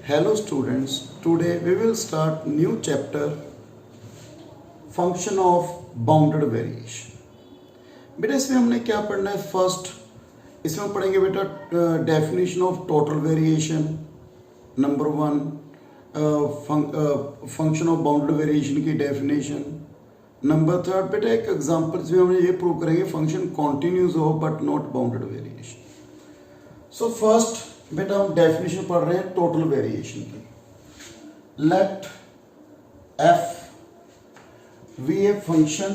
Hello students, today we will start new chapter function of bounded variation। बेटा इसमें हमने क्या पढ़ना है? फर्स्ट इसमें पढ़ेंगे बेटा definition of total variation, number one function of bounded variation की डेफिनेशन, नंबर थर्ड बेटा एक एग्जांपल में हमने ये प्रूव करेंगे फंक्शन कॉन्टिन्यूज हो but not bounded variation. So first बेटा हम डेफिनेशन पढ़ रहे हैं टोटल वेरिएशन की। Let F be a function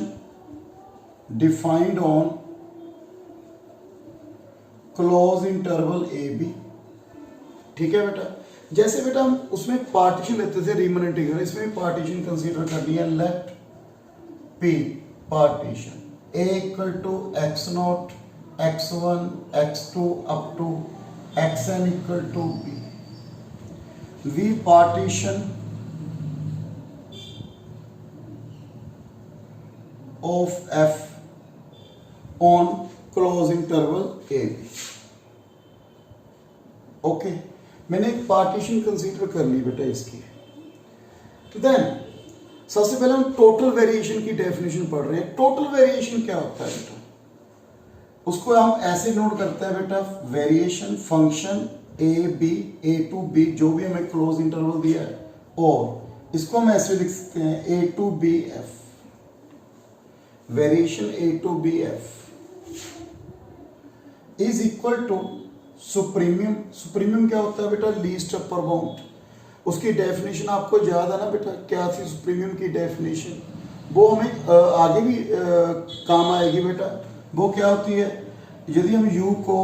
defined on closed interval A B. ठीक है बेटा, जैसे बेटा हम उसमें पार्टीशन लेते थे रीमन इंटीग्रल, इसमें पार्टीशन कंसीडर करनी है। Let P partition A equal to X naught x1 x2 up to xn equal to b। v partition of f on closed interval a b। Okay, मैंने एक partition consider कर ली बेटा इसकी। तो then सबसे पहले हम टोटल वेरिएशन की डेफिनेशन पढ़ रहे हैं। टोटल वेरिएशन क्या होता है बेटा? उसको हम ऐसे नोट करते हैं बेटा, variation function A B, A to B, जो भी हमें क्लोज इंटरवल दिया है, और इसको हम ऐसे लिख सकते हैं A to B F, variation A to B F is equal to supremum. Supremum क्या होता है बेटा? Least upper bound. उसकी डेफिनेशन आपको याद है ना बेटा, क्या थी सुप्रीमियम की डेफिनेशन? वो हमें आगे भी काम आएगी बेटा। वो क्या होती है? यदि हम u को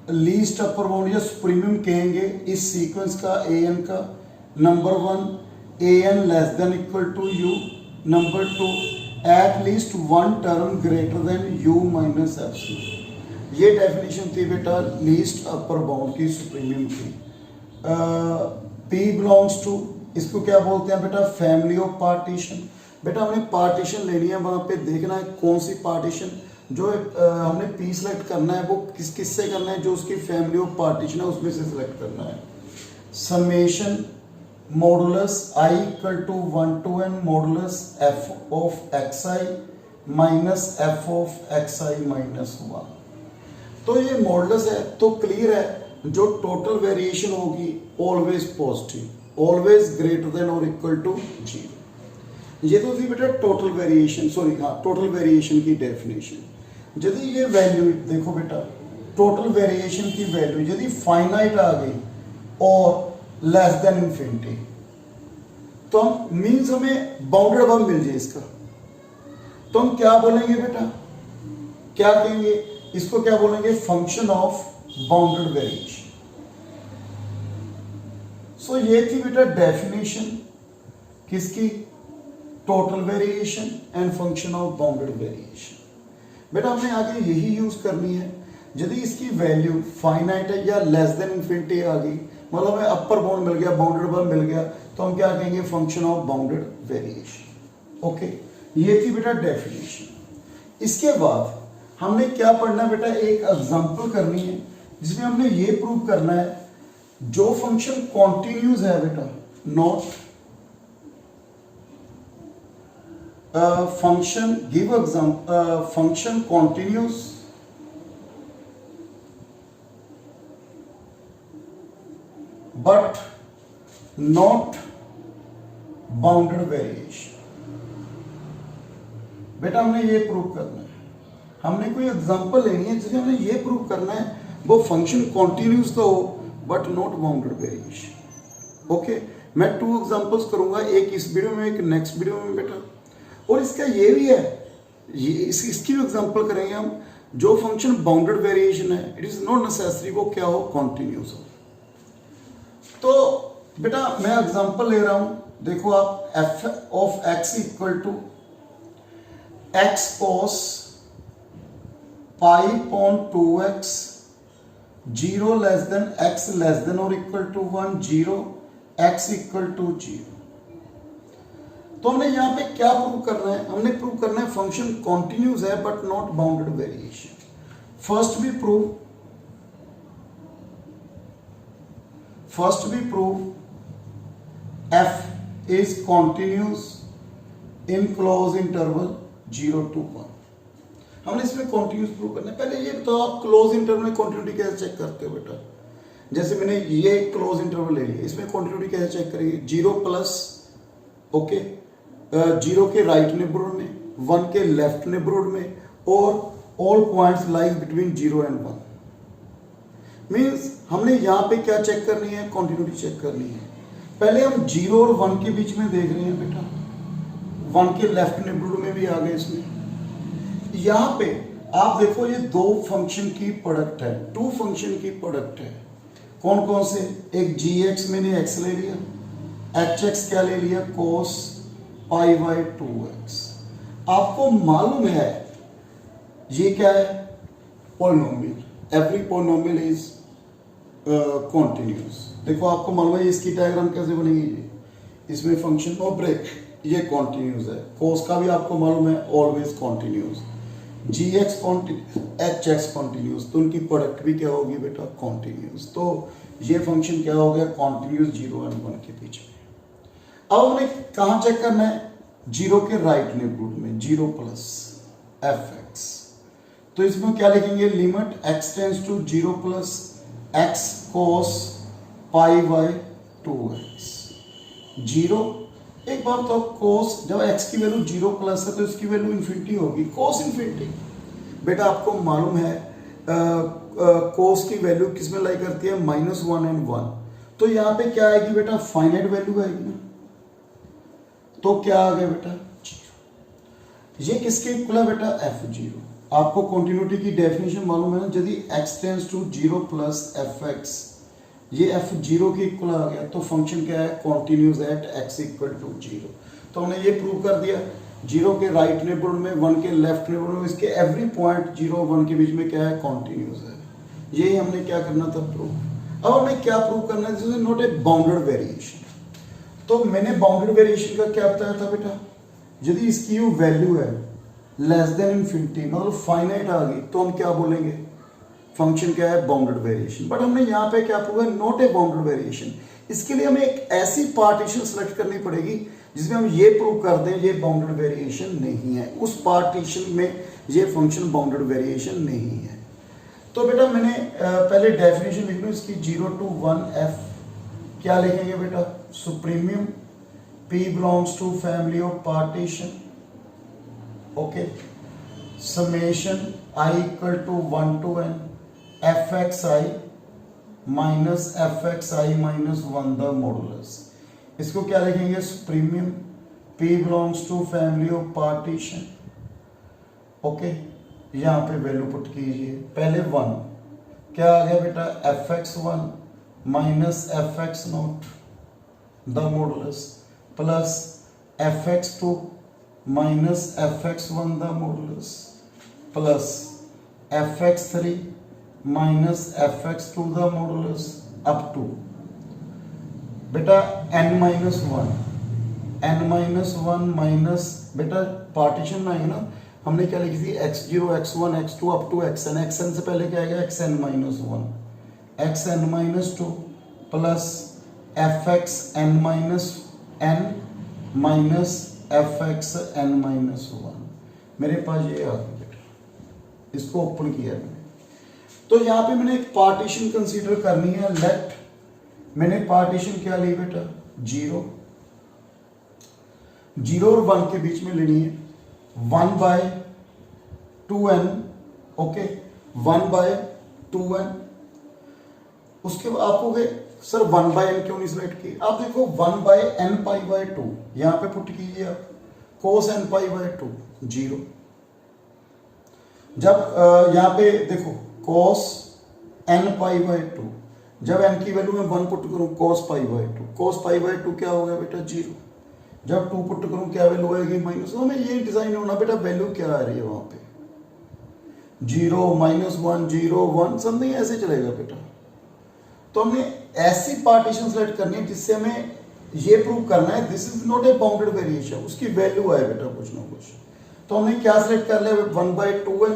लीस्ट अपर बाउंड या सुप्रीमियम कहेंगे इस सीक्वेंस का ए एन का, number one A N less than equal to U, number two at least one term greater than u minus epsilon. ये डेफिनेशन थी बेटा लीस्ट अपर बाउंड की सुप्रीमियम की। P बिलोंग्स टू, इसको क्या बोलते हैं बेटा? Family of partition. बेटा हमने पार्टीशन लेनी है, वहां पे देखना है कौन सी पार्टीशन जो हमने P सिलेक्ट करना है वो किस से करना है, जो उसकी फैमिली ऑफ पार्टीशन है उसमें से सिलेक्ट करना है। Summation modulus I equal to 1 to n modulus f of xi minus f of xi minus 1। तो ये मॉडुलस है, तो क्लियर है जो टोटल वेरिएशन होगी always positive, always greater than और इक्वल टू 0। ये तो थी बेटा टोटल वेरिएशन, सॉरी हाँ टोटल वेरिएशन की डेफिनेशन। यदि ये वैल्यू देखो बेटा, टोटल वेरिएशन की वैल्यू यदि फाइनाइट आ गई और लेस देन इंफिनिटी, तो हम मींस हमें बाउंडेड अब मिल जाए इसका, तो हम क्या बोलेंगे बेटा? क्या कहेंगे इसको? क्या बोलेंगे? Function of bounded variation. So ये थी बेटा डेफिनेशन किसकी? Total variation and function of bounded variation. बेटा हमने आगे यही यूज करनी है। यदि इसकी वैल्यू फाइनाइट है या लेस देन इंफिनिटी आ गई, मतलब हमें अपर बाउंड मिल गया, बाउंडेड बाउंड मिल गया, तो हम क्या कहेंगे? Function of bounded variation. Okay, ये थी बेटा डेफिनेशन। इसके बाद हमने क्या पढ़ना है बेटा? एक एग्जांपल करनी है जिसमें हमने ये प्रूव करना है जो फंक्शन कॉन्टिन्यूज है बेटा, not function, give example, function continues but not bounded variation। बेटा हमने ये प्रूव करना है, हमने कोई एग्जांपल लेनी है जिसमें हमने ये प्रूव करना है वो फंक्शन कॉन्टिन्यूस तो हो but not bounded variation. Okay, मैं 2 एग्जांपल्स करूंगा, एक इस वीडियो में एक नेक्स्ट वीडियो में बेटा। और इसका ये भी है, इसकी भी एग्जांपल करेंगे हम। जो फंक्शन बाउंडेड वेरिएशन है इट इज नॉट नेसेसरी वो क्या हो? कॉन्टिन्यूस हो। तो बेटा मैं एग्जांपल ले रहा हूं, देखो आप f of x equal to x cos pi upon 2x 0 less than x less than और equal to 1, 0 x equal to 0। तो हमने यहां पे क्या प्रूव करना है? हमने प्रूव करना है फंक्शन कॉन्टिन्यूस है but not bounded variation. First भी prove F is continuous in closed interval 0 to 1। हमने इसमें कॉन्टिन्यूस प्रूव करना है। पहले ये बताओ आप क्लोज इंटरवल में कॉन्टिन्यूटी कैसे चेक करते हो बेटा? जैसे मैंने ये क्लोज इंटरवल ले लिया, इसमें कॉन्टिन्यूटी कैसे चेक करेंगे? 0 प्लस ओके 0 के राइट नेबरहुड में, 1 के लेफ्ट नेबरहुड में, और all points lies between 0 and 1। Means हमने यहाँ पे क्या चेक करनी है? कॉन्टिन्यूटी चेक करनी है। पहले हम 0 और 1 के बीच में देख रहे हैं बेटा, 1 के लेफ्ट नेबरहुड में भी आ गए इसमें। यहाँ पे आप देखो ये दो फंक्शन की प्रोडक्ट है, 2 फंक्शन की प्रोडक्ट है। कौन कौन से? एक gx मैंने x ले लिया, hx क्या ले लिया? cos pi by 2x। आपको मालूम है ये क्या है? Polynomial. Every polynomial is continuous. देखो आपको मालूम है इसकी डायग्राम कैसे बनेगी? इसमें फंक्शन नो ब्रेक, ये कॉन्टिन्यूस है। cos का भी आपको मालूम है always continuous. gx continuous, hx continuous, तो उनकी प्रोडक्ट भी क्या होगी बेटा? कॉन्टिन्यूस। तो ये फंक्शन क्या हो गया? कॉन्टिन्यूस 0 and 1 के बीच में। अब हमें कहाँ चेक करना है? 0 के राइट नेबरहुड में, 0 प्लस fx। तो इसमें क्या लिखेंगे? Limit x tends to 0 plus x cos pi by 2x 0। एक बार तो cos, जब x की वैल्यू 0 प्लस है तो इसकी वैल्यू इन्फिनिटी होगी, cos इन्फिनिटी। बेटा आपको मालूम है cos की वैल्यू किस में लाई करती है? -1 and 1। तो यहाँ पे क्या आएगी बेटा? फाइनाइट वैल्यू आएगी ना। तो क्या आ गया बेटा? 0। ये किसके इक्वल है बेटा? f0। आपको कॉन्टिन्यूटी की डेफिनेशन मालूम है ना? यदि x tends to 0 plus fx, ये f0 के इक्वल आ गया, तो फंक्शन क्या है? Continuous at x equal to 0। तो हमने ये प्रूव कर दिया। 0 के राइट नेबरहुड में, 1 के लेफ्ट नेबरहुड में, इसके एवरी पॉइंट 0 और 1 के बीच में क्या है? कॉन्टिन्यूस है। यही हमने क्या करना था? प्रूव। अब हमें क्या प्रूव करना है? This is not a bounded variation. तो मैंने बाउंडेड वेरिएशन का क्या बताया था बेटा? यदि इसकी वैल्यू है लेस देन इन्फिनिटी, मतलब फाइनाइट आ गई, तो हम क्या बोलेंगे? फंक्शन क्या है? Bounded variation. बट हमने यहाँ पे क्या प्रूव है? Not a bounded variation. इसके लिए हमें एक ऐसी पार्टीशन सेलेक्ट करनी पड़ेगी जिसमें हम ये प्रूव कर दें ये बाउंडेड वेरिएशन नहीं है, उस पार्टीशन में ये फंक्शन बाउंडेड वेरिएशन नहीं है। तो बेटा मैंने पहले डेफिनेशन लिख लूँ इसकी। 0 to 1 f क्या लिखेंगे बेटा? Supremum p belongs to family of partition, okay, summation i equal to 1 to n fxi minus fxi minus 1 the modulus. इसको क्या लिखेंगे? Supremum p belongs to family of partition, okay. यहाँ पे वैल्यू पुट कीजिए। पहले 1 क्या आ गया बेटा? fx1 minus fx0 the modulus plus fx2 minus fx1 the modulus plus fx3 minus fx2 the modulus up to बेटा n माइनस 1 माइनस बेटा partition में आएगा ना, हमने क्या लिखी थी? x0 x1 x2 up to xn। xn से पहले क्या आएगा? xn minus 1 xn minus 2 plus fxn minus n minus fxn minus 1। मेरे पास ये आ गया बेटा, इसको ओपन किया मैंने। तो यहाँ पे मैंने एक पार्टीशन कंसीडर करनी है। लेट मैंने पार्टीशन क्या ली बेटा? 0 और 1 के बीच में लेनी है। 1/2n, okay, 1/2n। उसके बाद आप कहोगे सर 1/n क्यों नहीं सिलेक्ट की? आप देखो 1/n π/2 यहां पे पुट कीजिए आप। cos n π/2 0। जब यहां पे देखो cos n π/2, जब n की वैल्यू में 1 पुट करूं cos π/2, cos π/2 क्या हो गया बेटा? 0। जब 2 पुट करूं क्या वैल्यू आएगी? माइनस। हमें ये डिजाइन होना बेटा, वैल्यू क्या आ रही है वहां पे? 0 -1 0 1 समथिंग ऐसे चलेगा बेटा। तो हमने ऐसी पार्टीशन सेलेक्ट करनी है जिससे हमें ये प्रूव करना है this is not a bounded variation, उसकी वैल्यू आए बेटा कुछ ना कुछ। तो हमने क्या सेलेक्ट कर लिया? 1/2n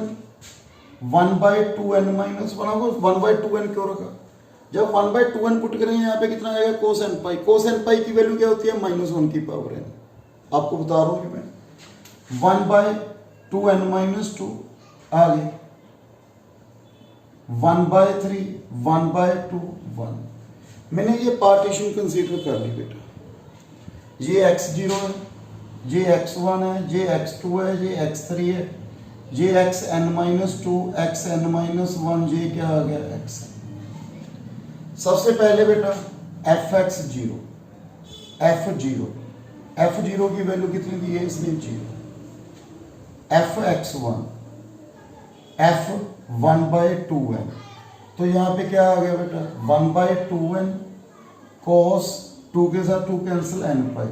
1/2n minus 1। 1/2n क्यों रखा? जब 1/2n पुट करेंगे यहाँ पे कितना आएगा कोस एन पाई। कोस एन पाई की वैल्यू क्या होती है -1 की पावर n। आपको बता रहा हूँ मैं 1/2n - 2 आगे 1/3 1/2 1। मैंने ये पार्टीशन कंसीडर कर ली बेटा। ये x0 है, ये x1 है, ये x2 है, ये x3 है, ये xn - 2 xn - 1, ये क्या आ गया xn। सबसे पहले बेटा f(x0) f0 की वैल्यू कितनी दी है इसमें 0। f(x1) f(1/2n), तो यहाँ पे क्या आ गया बेटा 1/2n cos 2 के साथ 2 कैंसिल n पाई।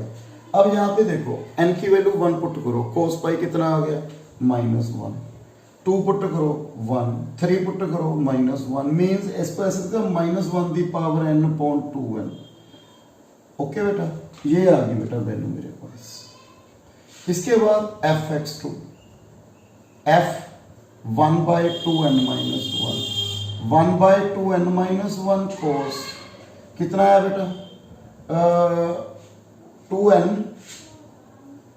अब यहाँ पे देखो n की वैल्यू 1 पुट करो, cos पाई कितना आ गया -1, 2 पुट करो 1, 3 पुट करो -1, मीन्स इस पर ऐसे -1 दी पावर n/2n। ओके बेटा, ये आ गई बेटा वैल्यू मेरे पास। इसके बाद f(x2) f(1/2n - 1), 1/2n - 1 cos कितना है बेटा 2n -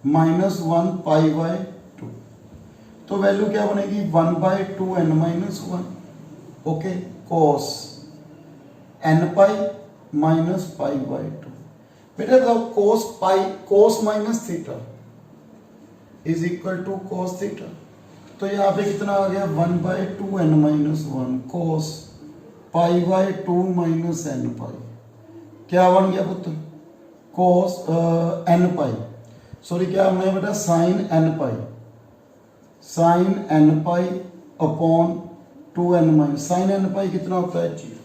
1 π/2। तो वैल्यू क्या बनेगी 1/2n - 1, okay, cos n pi minus π/2। बेटा बताओ cos minus theta is equal to cos theta. तो यहाँ पे कितना आ गया 1/2n - 1 cos π/2 माइनस n पाई। क्या बन गया पुत्र cos n पाई, सॉरी क्या बना बेटा sin n पाई, sin n pi upon 2n minus sin n पाई कितना होता है 0।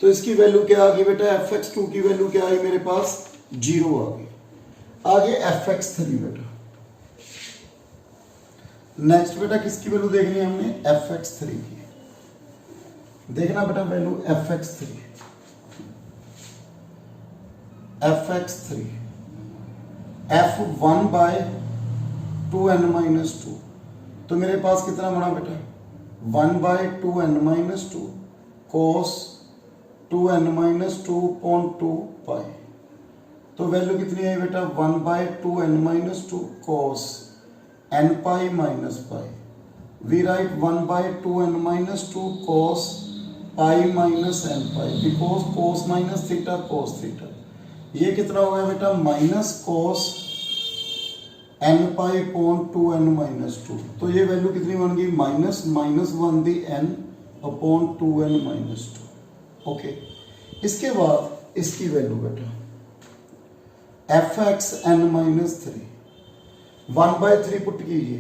तो इसकी वैल्यू क्या आ गई बेटा f(x2) की वैल्यू क्या आई मेरे पास 0 आ गई। आगे f(x3) बेटा, नेक्स्ट बेटा किसकी वैल्यू देखनी है हमने f(x3) की। देखना बेटा वैल्यू f(x3) f(1/2n - 2), तो मेरे पास कितना बना बेटा 1/2n - 2 cos 2n - 2 upon 2 पाई। तो वैल्यू कितनी है बेटा 1/2n - 2 cos n pi minus pi. We write 1/2n - 2 cos pi minus n pi, because cos minus theta cos theta. ये कितना हो गया बेटा minus cos n pi upon 2n - 2। तो ये वैल्यू कितनी बन गई -1 दी n अपॉन 2n - 2। ओके, इसके बाद इसकी वैल्यू बेटा f(n - 3) 1/3 पुट कीजिए,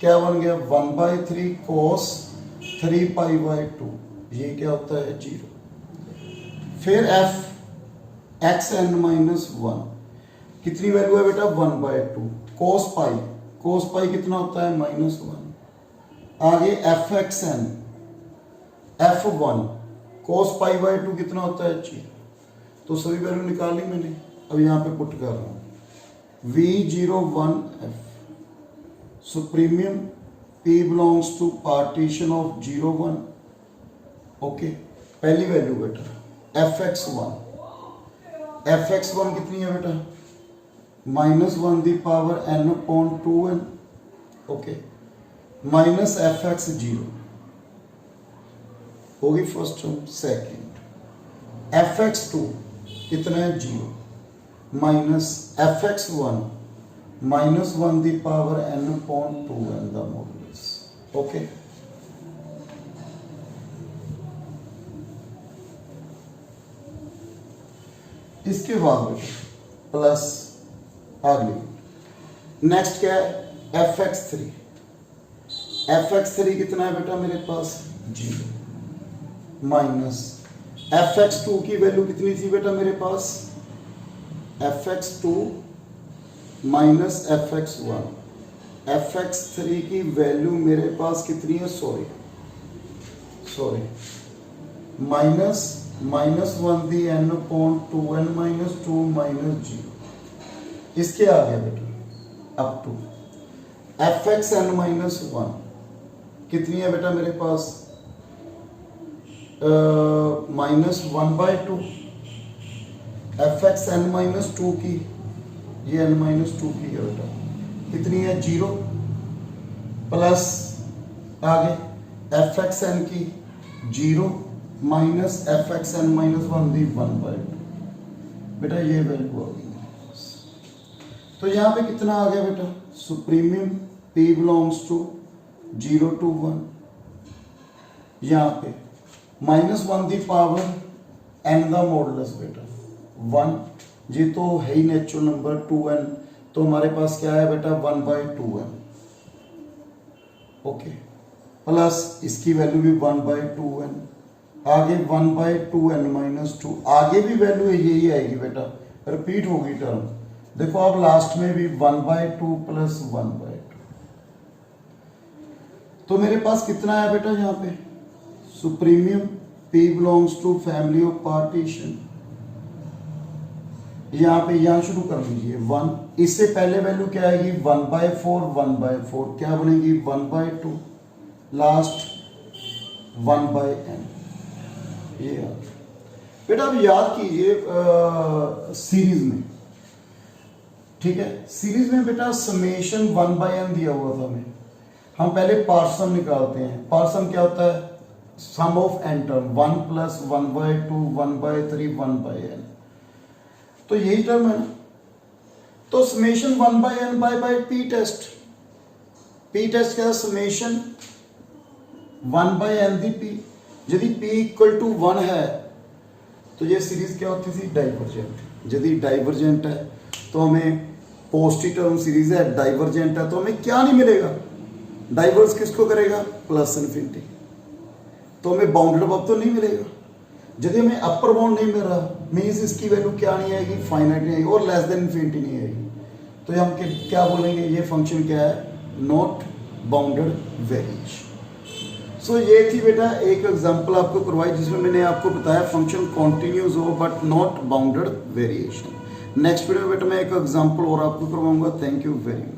क्या बन गया 1/3 cos 3 π/2, ये क्या होता है 0। फिर xn - 1 कितनी वैल्यू है बेटा 1/2 cos पाई कितना होता है -1। आगे fxn f1 cos π/2 कितना होता है 0। तो सभी वैल्यू निकाली मैंने, अब यहाँ पे पुट कर रहा हूँ V01f supremum P belongs to partition of 0 1। Okay, पहली वैल्यू बेटा fx1 कितनी है बेटा -1 the power n upon 2n। Okay, minus fx0 होगी फर्स्ट टर्म। सेकेंड fx2 कितना है 0 minus fx1 -1 the power n upon 2n the modulus. Okay, इसके बाद प्लस अगली नेक्स्ट क्या है fx3 कितना है बेटा मेरे पास 0 माइनस fx2 की वैल्यू कितनी थी बेटा मेरे पास fx2 माइनस fx1। fx3 की वैल्यू मेरे पास कितनी है सॉरी -1 दी n अपॉन 2n - 2 - 0। इसके आ गया बेटा अप टू fxn - 1 कितनी है बेटा मेरे पास -1/2 fx n-2 की, ये n-2 की है बेटा, कितनी है 0, प्लस आगे fx n की 0 माइनस fx n-1 दी 1/2 बेटा, ये वैल्यू आ गई मेरे पास। तो यहाँ पे कितना आ गया बेटा, supremum p belongs to 0 to 1, यहाँ पे -1 दी पावर n दा मॉडुलस बेटा 1, ये तो है ही नेचुरल नंबर 2n, तो हमारे पास क्या है बेटा 1/2n, ओके, प्लस इसकी वैल्यू भी 1/2n, आगे 1/2n-2, आगे भी वैल्यू यही आएगी बेटा, रिपीट होगी टर्म, देखो आप लास्ट में भी 1/2 प्लस 1/2, तो मेरे पास कितना है बेटा यहाँ पे, supremum p belongs to family of partition, यहाँ पे यहाँ शुरू कर लीजिए 1, इससे पहले वैल्यू क्या आएगी 1/4, 1/4 क्या बनेगी 1/2, लास्ट 1/n, ये बेटा अब याद कीजिए सीरीज में, ठीक है, सीरीज में बेटा समेशन 1/n दिया हुआ था हमें, हम पहले पार्सम निकालते हैं, पार्सम क्या होता है, सम ऑफ n टर्म 1 + 1/2 1/3 1/n, तो यही टर्म है ना, तो summation 1/n by p test, p test क्या है, समेशन 1/n दी p, यदि p = 1 है तो ये सीरीज क्या होती थी, डाइवर्जेंट, यदि डाइवर्जेंट है तो हमें पॉजिटिव टर्म सीरीज है, डाइवर्जेंट है तो हमें क्या नहीं मिलेगा, डाइवर्स किसको करेगा, +∞, तो हमें बाउंडेड अब तो नहीं मिलेगा, यदि हमें अपर बाउंड नहीं मिल रहा मीन्स इसकी वैल्यू क्या नहीं आएगी, फाइनाइट नहीं आएगी और ∞ नहीं आएगी, तो हम क्या बोलेंगे, ये फंक्शन क्या है, नॉट बाउंडेड वेरिएशन। सो ये थी बेटा एक एग्जांपल आपको करवाई जिसमें मैंने आपको बताया फंक्शन कॉन्टिन्यूस हो but not bounded variation. Next video में बेटा मैं एक एग्जांपल और आपको करवाऊंगा। Thank you very much.